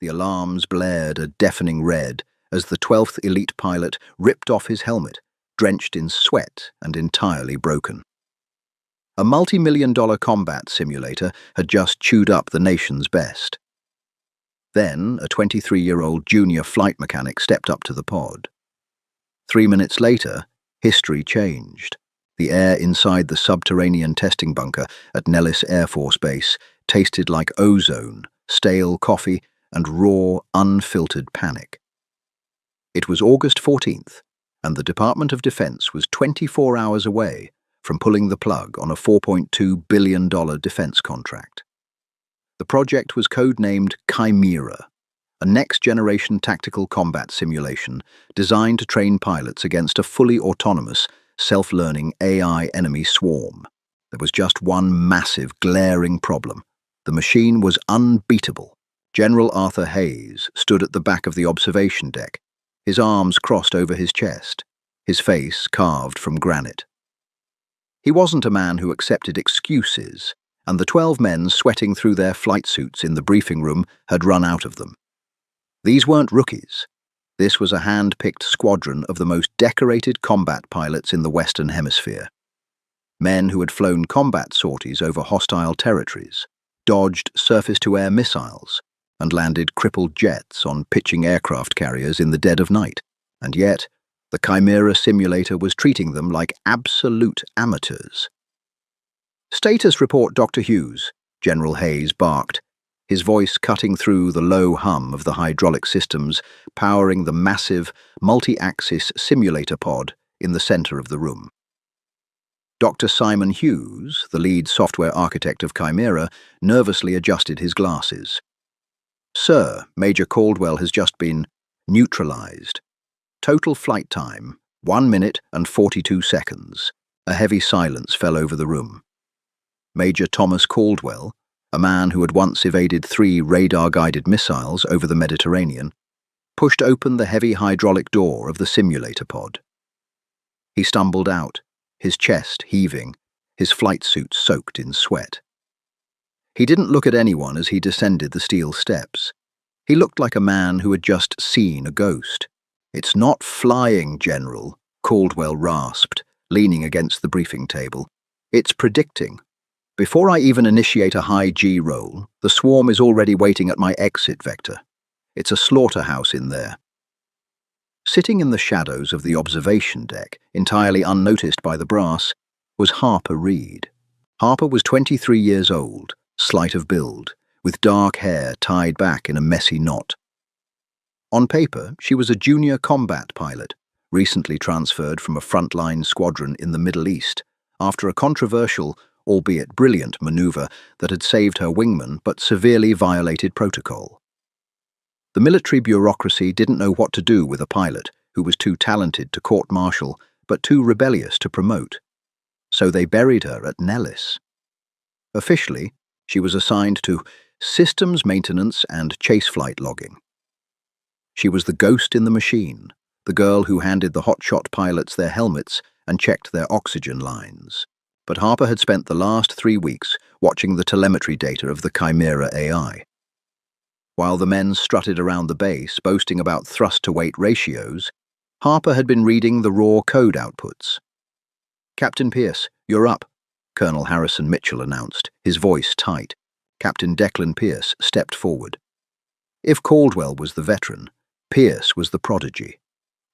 The alarms blared a deafening red as the 12th elite pilot ripped off his helmet, drenched in sweat and entirely broken. A multi-million-dollar combat simulator had just chewed up the nation's best. Then, a 23-year-old junior flight mechanic stepped up to the pod. 3 minutes later, history changed. The air inside the subterranean testing bunker at Nellis Air Force Base tasted like ozone, stale coffee, and raw, unfiltered panic. It was August 14th, and the Department of Defense was 24 hours away from pulling the plug on a $4.2 billion defense contract. The project was codenamed Chimera, a next-generation tactical combat simulation designed to train pilots against a fully autonomous, self-learning AI enemy swarm. There was just one massive, glaring problem. The machine was unbeatable. General Arthur Hayes stood at the back of the observation deck, his arms crossed over his chest, his face carved from granite. He wasn't a man who accepted excuses, and the 12 men sweating through their flight suits in the briefing room had run out of them. These weren't rookies. This was a hand-picked squadron of the most decorated combat pilots in the Western Hemisphere. Men who had flown combat sorties over hostile territories, dodged surface-to-air missiles, and landed crippled jets on pitching aircraft carriers in the dead of night. And yet, the Chimera simulator was treating them like absolute amateurs. "Status report, Dr. Hughes," General Hayes barked, his voice cutting through the low hum of the hydraulic systems powering the massive, multi-axis simulator pod in the center of the room. Dr. Simon Hughes, the lead software architect of Chimera, nervously adjusted his glasses. "Sir, Major Caldwell has just been neutralized. Total flight time, 1 minute and 42 seconds. A heavy silence fell over the room. Major Thomas Caldwell, a man who had once evaded 3 radar-guided missiles over the Mediterranean, pushed open the heavy hydraulic door of the simulator pod. He stumbled out, his chest heaving, his flight suit soaked in sweat. He didn't look at anyone as he descended the steel steps. He looked like a man who had just seen a ghost. "It's not flying, General," Caldwell rasped, leaning against the briefing table. "It's predicting. Before I even initiate a high G roll, the swarm is already waiting at my exit vector. It's a slaughterhouse in there." Sitting in the shadows of the observation deck, entirely unnoticed by the brass, was Harper Reed. Harper was 23 years old, slight of build, with dark hair tied back in a messy knot. On paper, she was a junior combat pilot, recently transferred from a frontline squadron in the Middle East, after a controversial, albeit brilliant, maneuver that had saved her wingman but severely violated protocol. The military bureaucracy didn't know what to do with a pilot who was too talented to court-martial but too rebellious to promote. So they buried her at Nellis. Officially, she was assigned to systems maintenance and chase-flight logging. She was the ghost in the machine, the girl who handed the hotshot pilots their helmets and checked their oxygen lines. But Harper had spent the last 3 weeks watching the telemetry data of the Chimera AI. While the men strutted around the base, boasting about thrust-to-weight ratios, Harper had been reading the raw code outputs. "Captain Pierce, you're up," Colonel Harrison Mitchell announced, his voice tight. Captain Declan Pierce stepped forward. If Caldwell was the veteran, Pierce was the prodigy.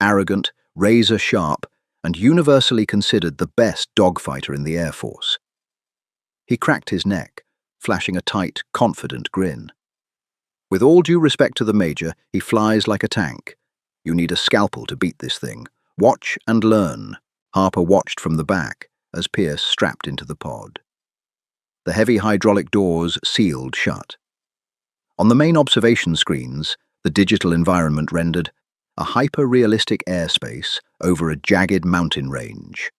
Arrogant, razor-sharp, and universally considered the best dogfighter in the Air Force. He cracked his neck, flashing a tight, confident grin. "With all due respect to the Major, he flies like a tank. You need a scalpel to beat this thing. Watch and learn." Harper watched from the back as Pierce strapped into the pod. The heavy hydraulic doors sealed shut. On the main observation screens, the digital environment rendered a hyper-realistic airspace over a jagged mountain range.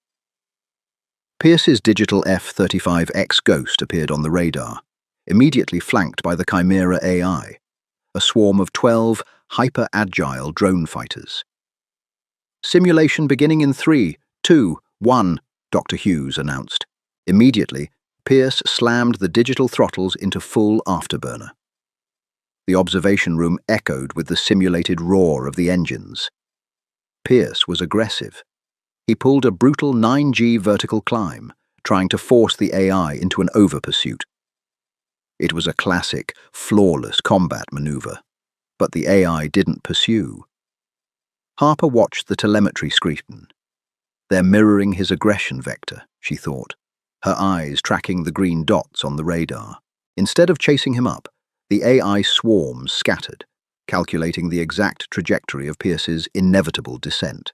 Pierce's digital F-35X Ghost appeared on the radar, immediately flanked by the Chimera AI, a swarm of 12 hyper-agile drone fighters. "Simulation beginning in 3, 2, 1, Dr. Hughes announced. Immediately, Pierce slammed the digital throttles into full afterburner. The observation room echoed with the simulated roar of the engines. Pierce was aggressive. He pulled a brutal 9G vertical climb, trying to force the AI into an over-pursuit. It was a classic, flawless combat maneuver, but the AI didn't pursue. Harper watched the telemetry screen. They're mirroring his aggression vector, she thought, her eyes tracking the green dots on the radar. Instead of chasing him up, the AI swarms scattered, calculating the exact trajectory of Pierce's inevitable descent.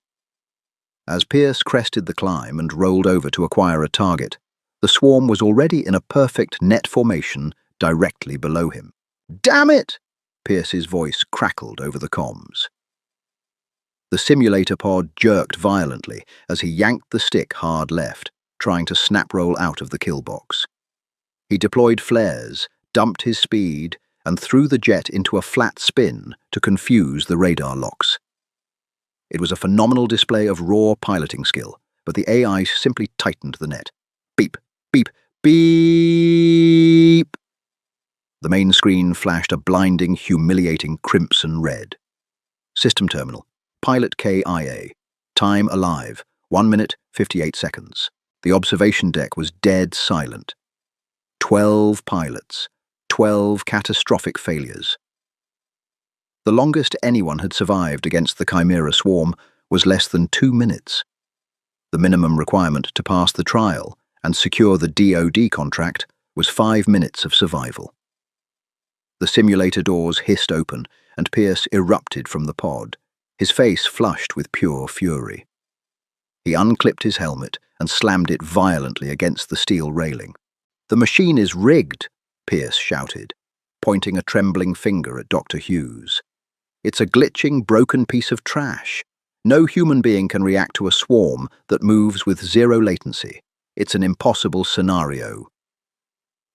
As Pierce crested the climb and rolled over to acquire a target, the swarm was already in a perfect net formation directly below him. "Damn it!" Pierce's voice crackled over the comms. The simulator pod jerked violently as he yanked the stick hard left, trying to snap roll out of the kill box. He deployed flares, dumped his speed, and threw the jet into a flat spin to confuse the radar locks. It was a phenomenal display of raw piloting skill, but the AI simply tightened the net. Beep, beep, beep! The main screen flashed a blinding, humiliating crimson red. System terminal. Pilot KIA. Time alive. 1 minute, 58 seconds. The observation deck was dead silent. 12 pilots. 12 catastrophic failures. The longest anyone had survived against the Chimera swarm was less than 2 minutes. The minimum requirement to pass the trial and secure the DoD contract was 5 minutes of survival. The simulator doors hissed open, and Pierce erupted from the pod, his face flushed with pure fury. He unclipped his helmet and slammed it violently against the steel railing. "The machine is rigged," Pierce shouted, pointing a trembling finger at Dr. Hughes. "It's a glitching, broken piece of trash. No human being can react to a swarm that moves with zero latency. It's an impossible scenario."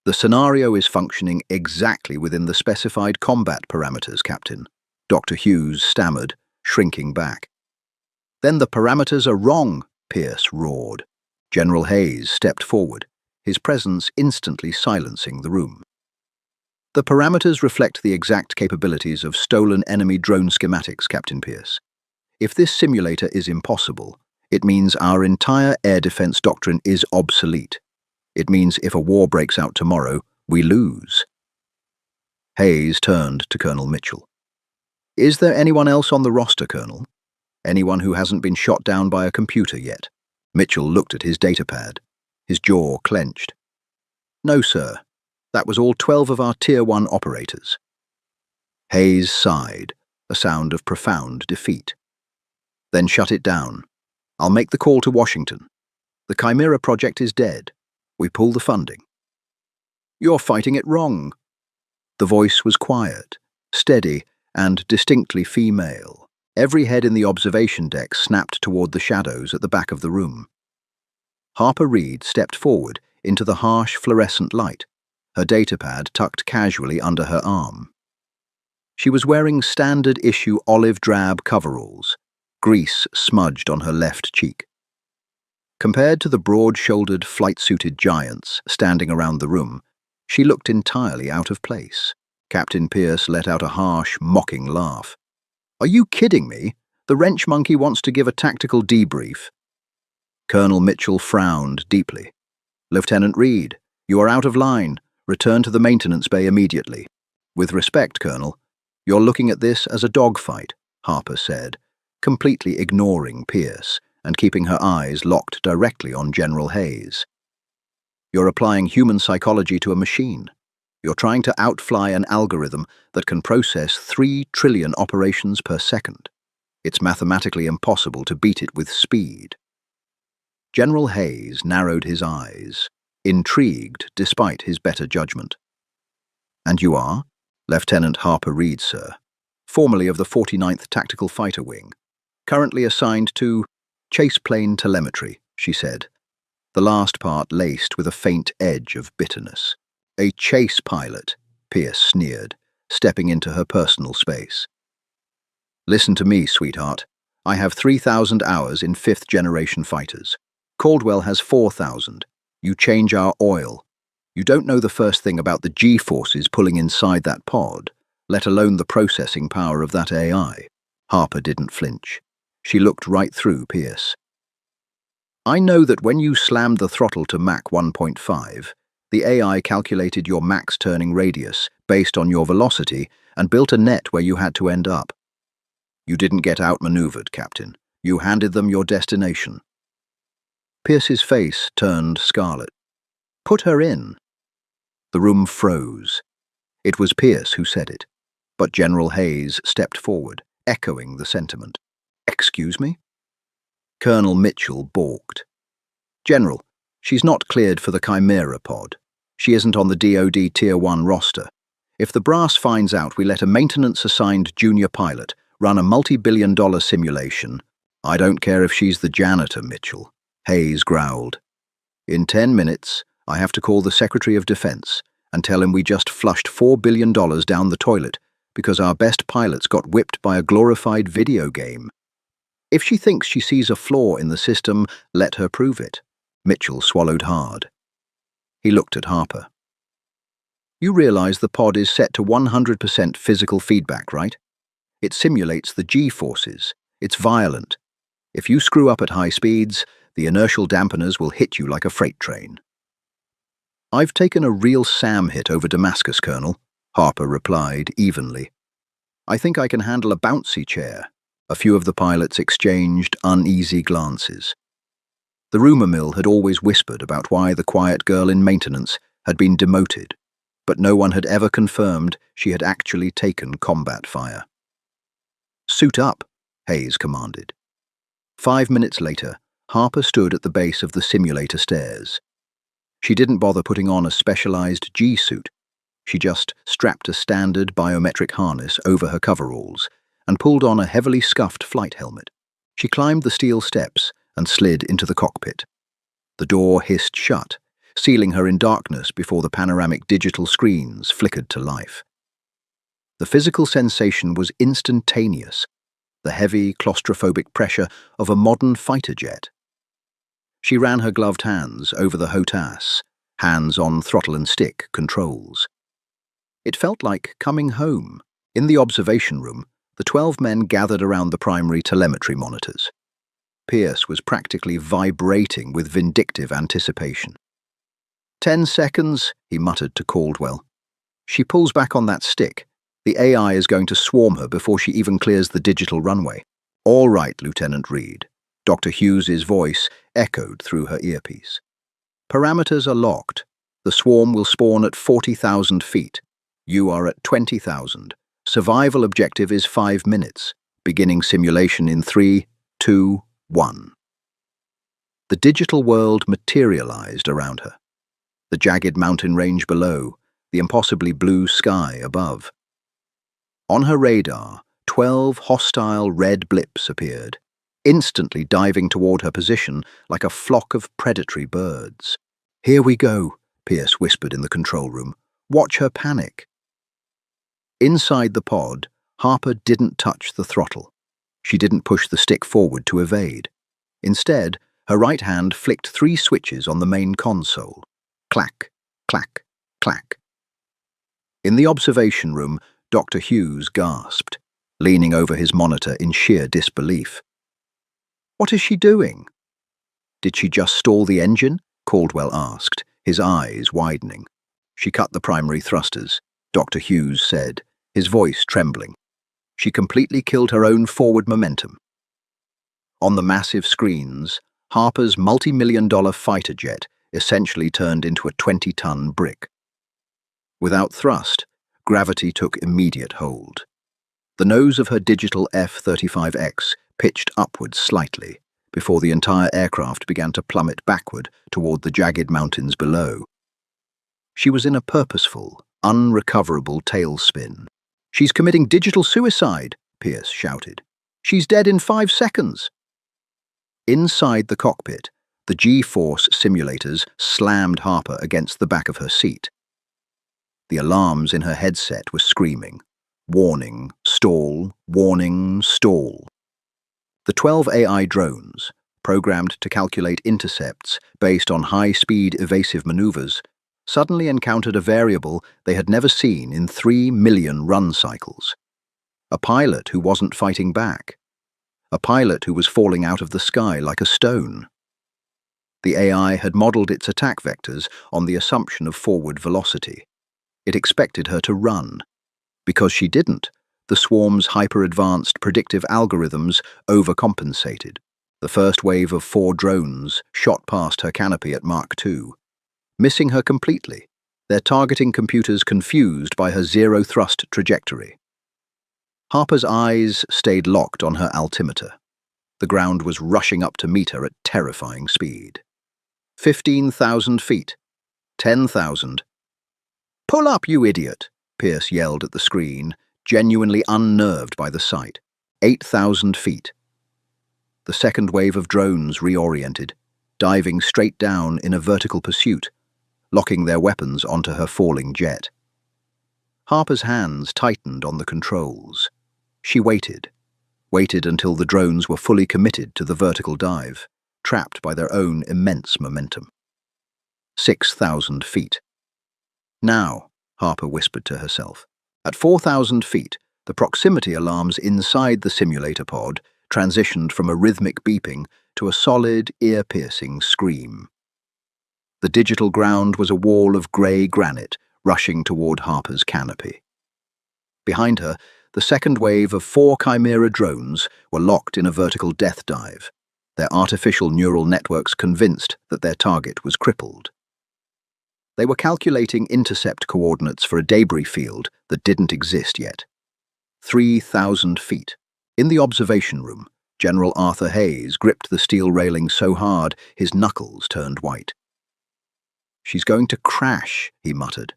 "The scenario is functioning exactly within the specified combat parameters, Captain," Dr. Hughes stammered, shrinking back. "Then the parameters are wrong," Pierce roared. General Hayes stepped forward, his presence instantly silencing the room. "The parameters reflect the exact capabilities of stolen enemy drone schematics, Captain Pierce. If this simulator is impossible, it means our entire air defense doctrine is obsolete. It means if a war breaks out tomorrow, we lose." Hayes turned to Colonel Mitchell. "Is there anyone else on the roster, Colonel? Anyone who hasn't been shot down by a computer yet?" Mitchell looked at his datapad, his jaw clenched. "No, sir. That was all 12 of our Tier 1 operators." Hayes sighed, a sound of profound defeat. "Then shut it down. I'll make the call to Washington. The Chimera project is dead. We pull the funding." "You're fighting it wrong." The voice was quiet, steady, and distinctly female. Every head in the observation deck snapped toward the shadows at the back of the room. Harper Reed stepped forward into the harsh fluorescent light, her datapad tucked casually under her arm. She was wearing standard-issue olive-drab coveralls, grease smudged on her left cheek. Compared to the broad-shouldered, flight-suited giants standing around the room, she looked entirely out of place. Captain Pierce let out a harsh, mocking laugh. "Are you kidding me? The wrench monkey wants to give a tactical debrief." Colonel Mitchell frowned deeply. "Lieutenant Reed, you are out of line. Return to the maintenance bay immediately." "With respect, Colonel, you're looking at this as a dogfight," Harper said, completely ignoring Pierce and keeping her eyes locked directly on General Hayes. "You're applying human psychology to a machine. You're trying to outfly an algorithm that can process 3 trillion operations per second. It's mathematically impossible to beat it with speed." General Hayes narrowed his eyes, intrigued despite his better judgment. "And you are?" "Lieutenant Harper Reed, sir, formerly of the 49th Tactical Fighter Wing, currently assigned to chase plane telemetry," she said, the last part laced with a faint edge of bitterness. "A chase pilot," Pierce sneered, stepping into her personal space. "Listen to me, sweetheart. I have 3,000 hours in 5th-generation fighters. Caldwell has 4,000. You change our oil. You don't know the first thing about the G-forces pulling inside that pod, let alone the processing power of that AI. Harper didn't flinch. She looked right through Pierce. I know that when you slammed the throttle to Mach 1.5, the AI calculated your max turning radius based on your velocity and built a net where you had to end up. You didn't get outmaneuvered, Captain. You handed them your destination. Pierce's face turned scarlet. Put her in. The room froze. It was Pierce who said it, but General Hayes stepped forward, echoing the sentiment. Excuse me? Colonel Mitchell balked. General, she's not cleared for the Chimera pod. She isn't on the DoD Tier 1 roster. If the brass finds out we let a maintenance-assigned junior pilot run a multi-billion-dollar simulation, I don't care if she's the janitor, Mitchell, Hayes growled. In 10 minutes, I have to call the Secretary of Defense and tell him we just flushed $4 billion down the toilet because our best pilots got whipped by a glorified video game. If she thinks she sees a flaw in the system, let her prove it. Mitchell swallowed hard. He looked at Harper. You realize the pod is set to 100% physical feedback, right? It simulates the G-forces. It's violent. If you screw up at high speeds, the inertial dampeners will hit you like a freight train. I've taken a real SAM hit over Damascus, Colonel, Harper replied evenly. I think I can handle a bouncy chair. A few of the pilots exchanged uneasy glances. The rumor mill had always whispered about why the quiet girl in maintenance had been demoted, but no one had ever confirmed she had actually taken combat fire. Suit up, Hayes commanded. 5 minutes later, Harper stood at the base of the simulator stairs. She didn't bother putting on a specialized G-suit. She just strapped a standard biometric harness over her coveralls and pulled on a heavily scuffed flight helmet. She climbed the steel steps and slid into the cockpit. The door hissed shut, sealing her in darkness before the panoramic digital screens flickered to life. The physical sensation was instantaneous, the heavy, claustrophobic pressure of a modern fighter jet. She ran her gloved hands over the HOTAS, hands on throttle and stick controls. It felt like coming home. In the observation room, the 12 men gathered around the primary telemetry monitors. Pierce was practically vibrating with vindictive anticipation. 10 seconds, he muttered to Caldwell. She pulls back on that stick. The AI is going to swarm her before she even clears the digital runway. All right, Lieutenant Reed. Dr. Hughes's voice echoed through her earpiece. Parameters are locked. The swarm will spawn at 40,000 feet. You are at 20,000. Survival objective is 5 minutes. Beginning simulation in 3, 2, 1. The digital world materialized around her. The jagged mountain range below, the impossibly blue sky above. On her radar, 12 hostile red blips appeared, instantly diving toward her position like a flock of predatory birds. Here we go, Pierce whispered in the control room. Watch her panic. Inside the pod, Harper didn't touch the throttle. She didn't push the stick forward to evade. Instead, her right hand flicked 3 switches on the main console. Clack, clack, clack. In the observation room, Dr. Hughes gasped, leaning over his monitor in sheer disbelief. What is she doing? Did she just stall the engine? Caldwell asked, his eyes widening. She cut the primary thrusters, Dr. Hughes said, his voice trembling. She completely killed her own forward momentum. On the massive screens, Harper's multi-million-dollar fighter jet essentially turned into a 20-ton brick. Without thrust, gravity took immediate hold. The nose of her digital F-35X pitched upwards slightly before the entire aircraft began to plummet backward toward the jagged mountains below. She was in a purposeful, unrecoverable tailspin. She's committing digital suicide, Pierce shouted. She's dead in 5 seconds. Inside the cockpit, the G-force simulators slammed Harper against the back of her seat. The alarms in her headset were screaming. Warning, stall, warning, stall. The 12 AI drones, programmed to calculate intercepts based on high-speed evasive maneuvers, suddenly encountered a variable they had never seen in 3 million run cycles. A pilot who wasn't fighting back. A pilot who was falling out of the sky like a stone. The AI had modeled its attack vectors on the assumption of forward velocity. It expected her to run. Because she didn't, the swarm's hyper-advanced predictive algorithms overcompensated. The first wave of 4 drones shot past her canopy at Mach 2, missing her completely, their targeting computers confused by her zero-thrust trajectory. Harper's eyes stayed locked on her altimeter. The ground was rushing up to meet her at terrifying speed. 15,000 feet. 10,000. "Pull up, you idiot!" Pierce yelled at the screen, genuinely unnerved by the sight. 8,000 feet. The second wave of drones reoriented, diving straight down in a vertical pursuit, locking their weapons onto her falling jet. Harper's hands tightened on the controls. She waited until the drones were fully committed to the vertical dive, trapped by their own immense momentum. 6,000 feet. "Now," Harper whispered to herself. At 4,000 feet, the proximity alarms inside the simulator pod transitioned from a rhythmic beeping to a solid, ear-piercing scream. The digital ground was a wall of grey granite rushing toward Harper's canopy. Behind her, the second wave of 4 Chimera drones were locked in a vertical death dive, their artificial neural networks convinced that their target was crippled. They were calculating intercept coordinates for a debris field that didn't exist yet. 3,000 feet. In the observation room, General Arthur Hayes gripped the steel railing so hard his knuckles turned white. "She's going to crash," he muttered,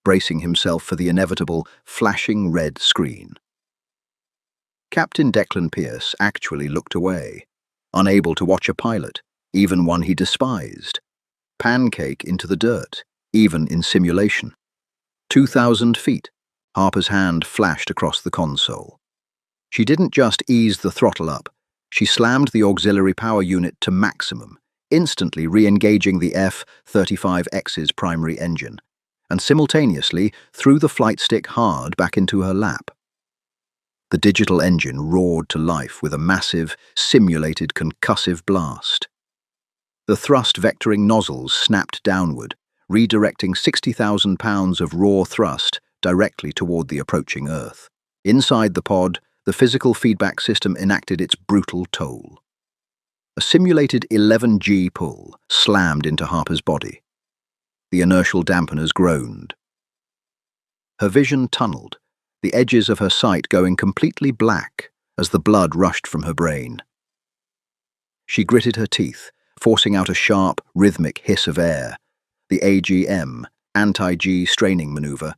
bracing himself for the inevitable flashing red screen. Captain Declan Pierce actually looked away, unable to watch a pilot, even one he despised, pancake into the dirt, even in simulation. 2,000 feet. Harper's hand flashed across the console. She didn't just ease the throttle up, she slammed the auxiliary power unit to maximum, instantly re-engaging the F-35X's primary engine, and simultaneously threw the flight stick hard back into her lap. The digital engine roared to life with a massive, simulated concussive blast. The thrust vectoring nozzles snapped downward, redirecting 60,000 pounds of raw thrust directly toward the approaching Earth. Inside the pod, the physical feedback system enacted its brutal toll. A simulated 11G pull slammed into Harper's body. The inertial dampeners groaned. Her vision tunneled, the edges of her sight going completely black as the blood rushed from her brain. She gritted her teeth, forcing out a sharp, rhythmic hiss of air, the AGM, anti-G straining maneuver,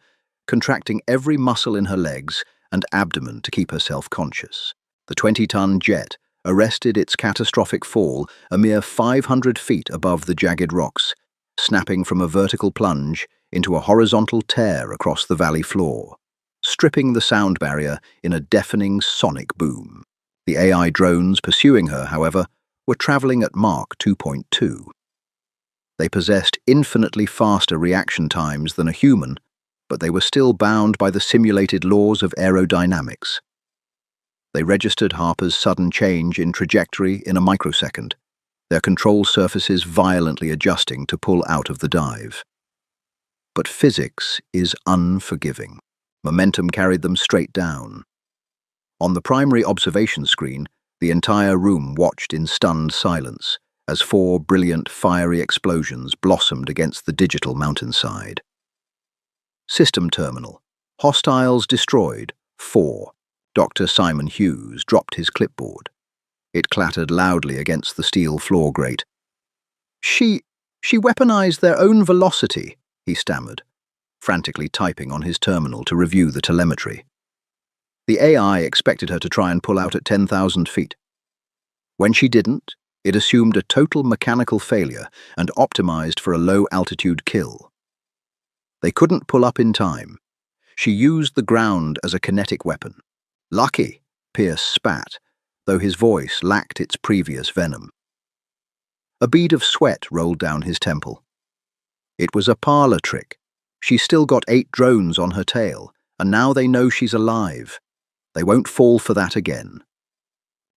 contracting every muscle in her legs and abdomen to keep herself conscious. The 20-ton jet arrested its catastrophic fall a mere 500 feet above the jagged rocks, snapping from a vertical plunge into a horizontal tear across the valley floor, stripping the sound barrier in a deafening sonic boom. The AI drones pursuing her, however, were traveling at Mach 2.2. They possessed infinitely faster reaction times than a human, but they were still bound by the simulated laws of aerodynamics. They registered Harper's sudden change in trajectory in a microsecond, their control surfaces violently adjusting to pull out of the dive. But physics is unforgiving. Momentum carried them straight down. On the primary observation screen, the entire room watched in stunned silence as 4 brilliant, fiery explosions blossomed against the digital mountainside. System terminal. Hostiles destroyed. 4. Dr. Simon Hughes dropped his clipboard. It clattered loudly against the steel floor grate. She weaponized their own velocity," he stammered, frantically typing on his terminal to review the telemetry. The AI expected her to try and pull out at 10,000 feet. When she didn't, it assumed a total mechanical failure and optimized for a low-altitude kill. They couldn't pull up in time. She used the ground as a kinetic weapon. "Lucky," Pierce spat, though his voice lacked its previous venom. A bead of sweat rolled down his temple. It was a parlor trick. She's still got 8 drones on her tail, and now they know she's alive. They won't fall for that again.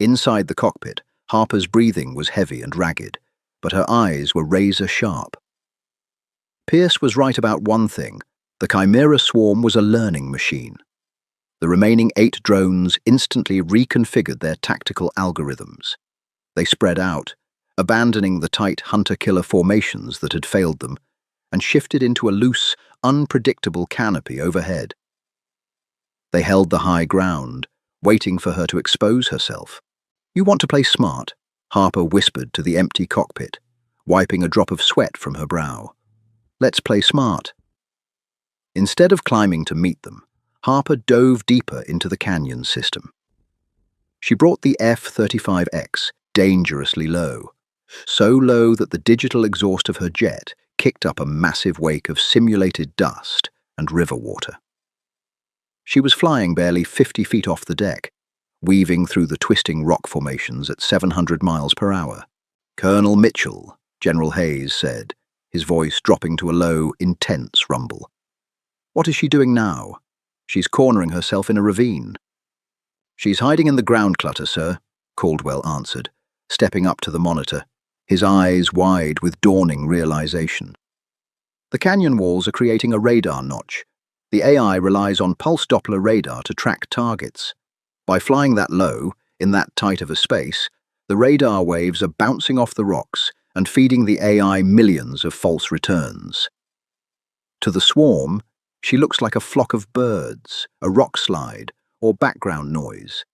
Inside the cockpit, Harper's breathing was heavy and ragged, but her eyes were razor-sharp. Pierce was right about one thing. The Chimera swarm was a learning machine. The remaining 8 drones instantly reconfigured their tactical algorithms. They spread out, abandoning the tight hunter-killer formations that had failed them, and shifted into a loose, unpredictable canopy overhead. They held the high ground, waiting for her to expose herself. "You want to play smart," Harper whispered to the empty cockpit, wiping a drop of sweat from her brow. "Let's play smart." Instead of climbing to meet them, Harper dove deeper into the canyon system. She brought the F-35X dangerously low, so low that the digital exhaust of her jet kicked up a massive wake of simulated dust and river water. She was flying barely 50 feet off the deck, weaving through the twisting rock formations at 700 miles per hour. "Colonel Mitchell," General Hayes said, his voice dropping to a low, intense rumble. "What is she doing now?" "She's cornering herself in a ravine." "She's hiding in the ground clutter, sir," Caldwell answered, stepping up to the monitor, his eyes wide with dawning realization. "The canyon walls are creating a radar notch. The AI relies on pulse Doppler radar to track targets. By flying that low, in that tight of a space, the radar waves are bouncing off the rocks and feeding the AI millions of false returns. To the swarm, she looks like a flock of birds, a rock slide, or background noise.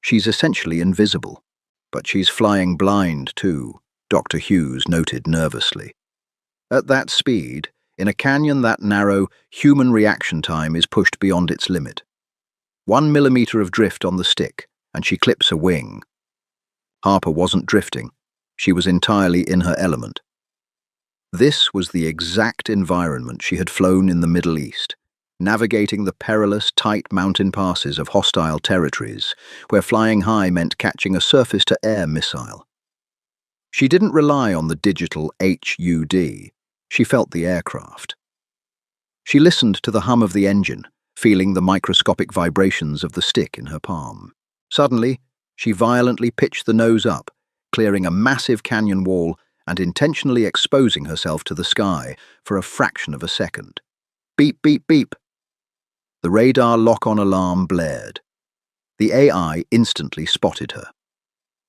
She's essentially invisible. But she's flying blind too," Dr. Hughes noted nervously. "At that speed, in a canyon that narrow, human reaction time is pushed beyond its limit. 1 millimeter of drift on the stick, and she clips a wing." Harper wasn't drifting. She was entirely in her element. This was the exact environment she had flown in the Middle East, navigating the perilous, tight mountain passes of hostile territories, where flying high meant catching a surface-to-air missile. She didn't rely on the digital HUD. She felt the aircraft. She listened to the hum of the engine, feeling the microscopic vibrations of the stick in her palm. Suddenly, she violently pitched the nose up, clearing a massive canyon wall and intentionally exposing herself to the sky for a fraction of a second. Beep, beep, beep. The radar lock-on alarm blared. The AI instantly spotted her.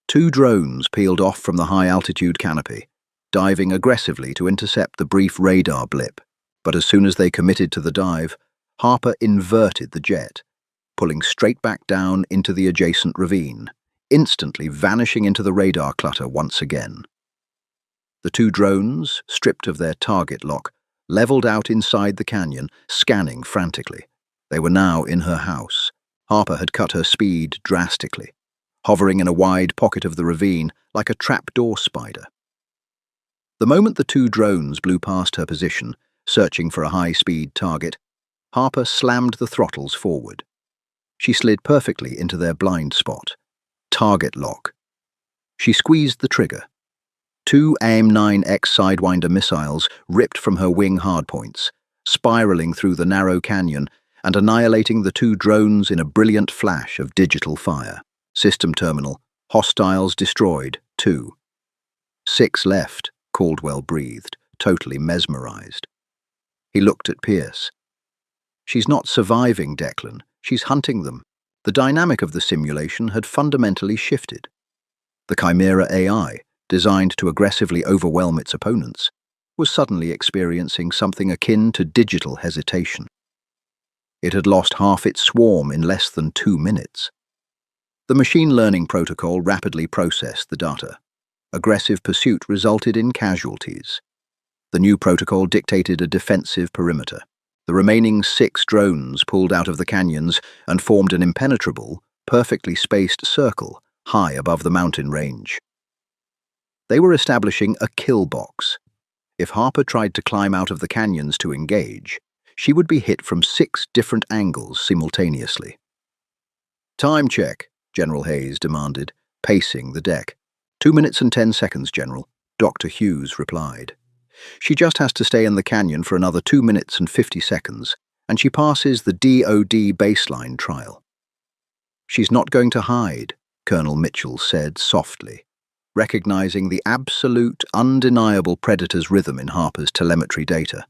2 drones peeled off from the high-altitude canopy, diving aggressively to intercept the brief radar blip. But as soon as they committed to the dive, Harper inverted the jet, pulling straight back down into the adjacent ravine, instantly vanishing into the radar clutter once again. The 2 drones, stripped of their target lock, leveled out inside the canyon, scanning frantically. They were now in her house. Harper had cut her speed drastically, hovering in a wide pocket of the ravine like a trapdoor spider. The moment the 2 drones blew past her position, searching for a high-speed target, Harper slammed the throttles forward. She slid perfectly into their blind spot. Target lock. She squeezed the trigger. 2 AIM-9X Sidewinder missiles ripped from her wing hardpoints, spiraling through the narrow canyon and annihilating the 2 drones in a brilliant flash of digital fire. System terminal. Hostiles destroyed. 2. 6 left, Caldwell breathed, totally mesmerized. He looked at Pierce. "She's not surviving, Declan. She's hunting them." The dynamic of the simulation had fundamentally shifted. The Chimera AI, designed to aggressively overwhelm its opponents, was suddenly experiencing something akin to digital hesitation. It had lost half its swarm in less than 2 minutes. The machine learning protocol rapidly processed the data. Aggressive pursuit resulted in casualties. The new protocol dictated a defensive perimeter. The remaining 6 drones pulled out of the canyons and formed an impenetrable, perfectly spaced circle high above the mountain range. They were establishing a kill box. If Harper tried to climb out of the canyons to engage, she would be hit from 6 different angles simultaneously. "Time check," General Hayes demanded, pacing the deck. 2 minutes and 10 seconds, General," Dr. Hughes replied. She just has to stay in the canyon for another 2 minutes and 50 seconds, and she passes the DOD baseline trial. She's not going to hide, Colonel Mitchell said softly, recognizing the absolute, undeniable predator's rhythm in Harper's telemetry data.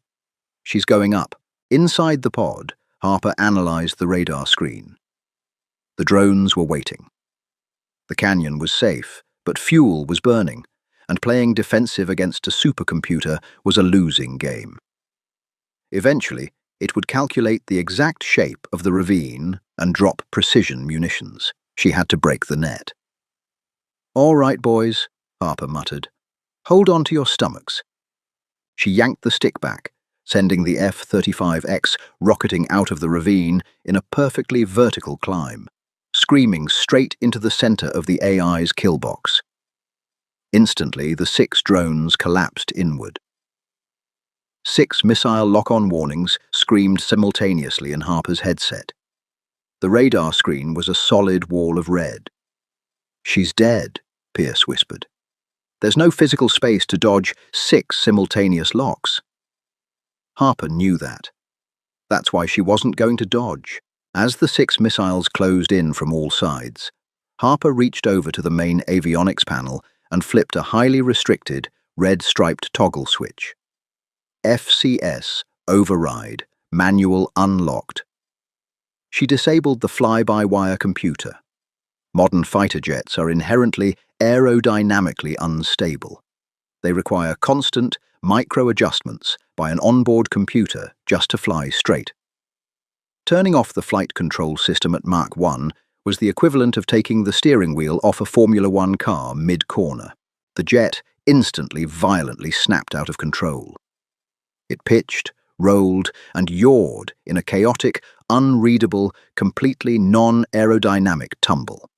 She's going up. Inside the pod, Harper analyzed the radar screen. The drones were waiting. The canyon was safe, but fuel was burning, and playing defensive against a supercomputer was a losing game. Eventually, it would calculate the exact shape of the ravine and drop precision munitions. She had to break the net. "All right, boys," Harper muttered. "Hold on to your stomachs." She yanked the stick back, sending the F-35X rocketing out of the ravine in a perfectly vertical climb, screaming straight into the center of the AI's kill box. Instantly, the 6 drones collapsed inward. 6 missile lock-on warnings screamed simultaneously in Harper's headset. The radar screen was a solid wall of red. "She's dead," Pierce whispered. "There's no physical space to dodge 6 simultaneous locks." Harper knew that. That's why she wasn't going to dodge. As the 6 missiles closed in from all sides, Harper reached over to the main avionics panel and flipped a highly restricted, red-striped toggle switch. FCS, override, manual unlocked. She disabled the fly-by-wire computer. Modern fighter jets are inherently aerodynamically unstable. They require constant, micro-adjustments by an onboard computer just to fly straight. Turning off the flight control system at Mach 1 was the equivalent of taking the steering wheel off a Formula One car mid-corner. The jet instantly, violently snapped out of control. It pitched, rolled, and yawed in a chaotic, unreadable, completely non-aerodynamic tumble.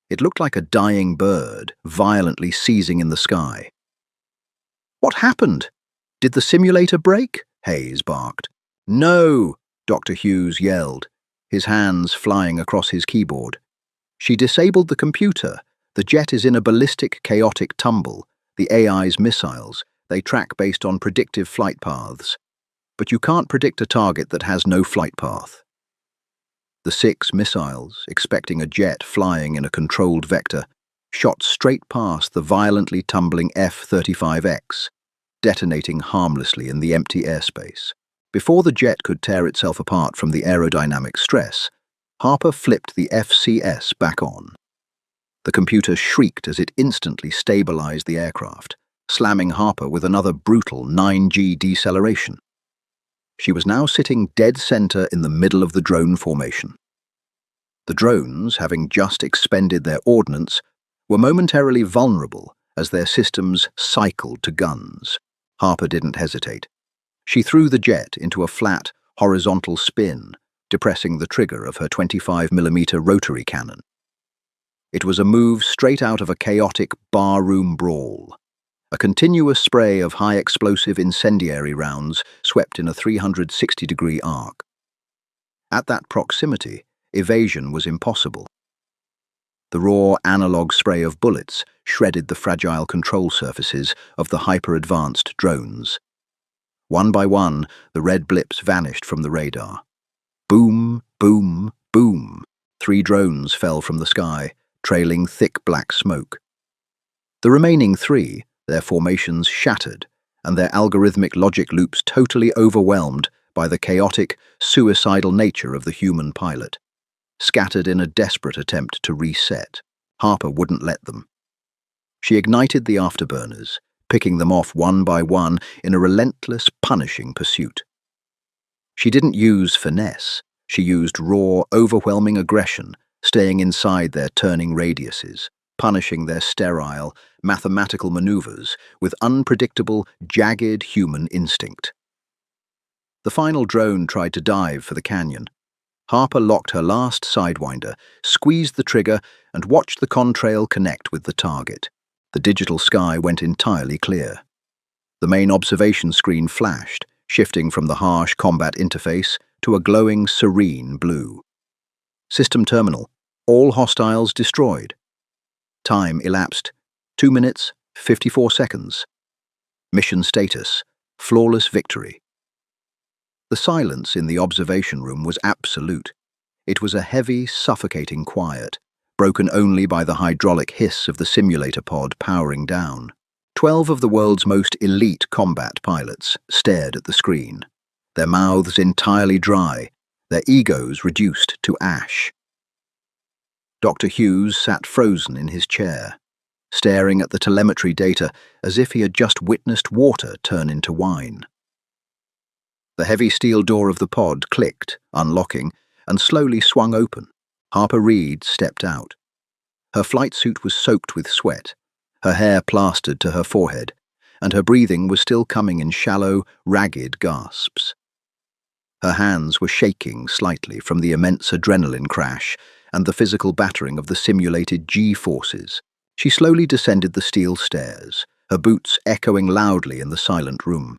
It looked like a dying bird, violently seizing in the sky. "What happened? Did the simulator break?" Hayes barked. "No!" Dr. Hughes yelled, his hands flying across his keyboard. "She disabled the computer. The jet is in a ballistic, chaotic tumble. The AI's missiles, they track based on predictive flight paths. But you can't predict a target that has no flight path." The 6 missiles, expecting a jet flying in a controlled vector, shot straight past the violently tumbling F-35X, detonating harmlessly in the empty airspace. Before the jet could tear itself apart from the aerodynamic stress, Harper flipped the FCS back on. The computer shrieked as it instantly stabilized the aircraft, slamming Harper with another brutal 9G deceleration. She was now sitting dead center in the middle of the drone formation. The drones, having just expended their ordnance, were momentarily vulnerable as their systems cycled to guns. Harper didn't hesitate. She threw the jet into a flat, horizontal spin, depressing the trigger of her 25mm rotary cannon. It was a move straight out of a chaotic barroom brawl. A continuous spray of high-explosive incendiary rounds swept in a 360-degree arc. At that proximity, evasion was impossible. The raw analog spray of bullets shredded the fragile control surfaces of the hyper-advanced drones. One by one, the red blips vanished from the radar. Boom, boom, boom. 3 drones fell from the sky, trailing thick black smoke. The remaining 3, their formations shattered, and their algorithmic logic loops totally overwhelmed by the chaotic, suicidal nature of the human pilot. Scattered in a desperate attempt to reset, Harper wouldn't let them. She ignited the afterburners, picking them off one by one in a relentless, punishing pursuit. She didn't use finesse. She used raw, overwhelming aggression, staying inside their turning radiuses, punishing their sterile, mathematical maneuvers with unpredictable, jagged human instinct. The final drone tried to dive for the canyon. Harper locked her last sidewinder, squeezed the trigger, and watched the contrail connect with the target. The digital sky went entirely clear. The main observation screen flashed, shifting from the harsh combat interface to a glowing, serene blue. System terminal. All hostiles destroyed. Time elapsed. 2 minutes, 54 seconds. Mission status: flawless victory. The silence in the observation room was absolute. It was a heavy, suffocating quiet, broken only by the hydraulic hiss of the simulator pod powering down. 12 of the world's most elite combat pilots stared at the screen, their mouths entirely dry, their egos reduced to ash. Dr. Hughes sat frozen in his chair, staring at the telemetry data as if he had just witnessed water turn into wine. The heavy steel door of the pod clicked, unlocking, and slowly swung open. Harper Reed stepped out. Her flight suit was soaked with sweat, her hair plastered to her forehead, and her breathing was still coming in shallow, ragged gasps. Her hands were shaking slightly from the immense adrenaline crash and the physical battering of the simulated G-forces. She slowly descended the steel stairs, her boots echoing loudly in the silent room.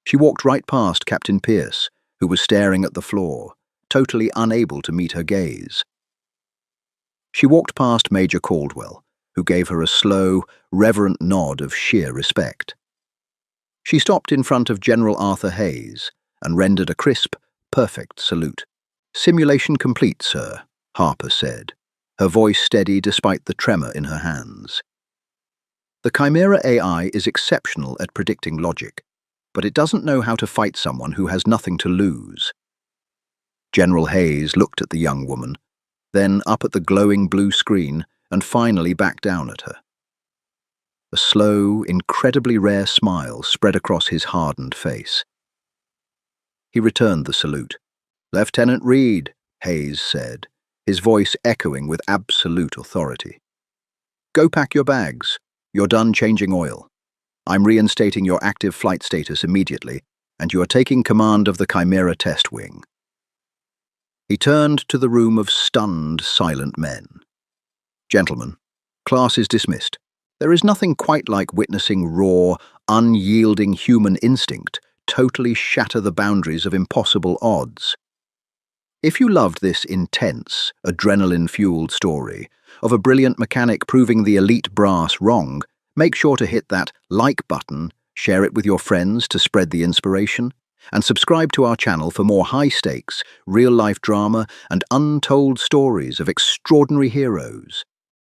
She walked right past Captain Pierce, who was staring at the floor, totally unable to meet her gaze. She walked past Major Caldwell, who gave her a slow, reverent nod of sheer respect. She stopped in front of General Arthur Hayes and rendered a crisp, perfect salute. "Simulation complete, sir," Harper said, her voice steady despite the tremor in her hands. The Chimera AI is exceptional at predicting logic, but it doesn't know how to fight someone who has nothing to lose. General Hayes looked at the young woman, then up at the glowing blue screen, and finally back down at her. A slow, incredibly rare smile spread across his hardened face. He returned the salute. "Lieutenant Reed," Hayes said, his voice echoing with absolute authority. "Go pack your bags. You're done changing oil. I'm reinstating your active flight status immediately, and you are taking command of the Chimera test wing." He turned to the room of stunned, silent men. "Gentlemen, class is dismissed. There is nothing quite like witnessing raw, unyielding human instinct totally shatter the boundaries of impossible odds. If you loved this intense, adrenaline-fueled story of a brilliant mechanic proving the elite brass wrong, make sure to hit that like button, share it with your friends to spread the inspiration, and subscribe to our channel for more high-stakes, real-life drama and untold stories of extraordinary heroes.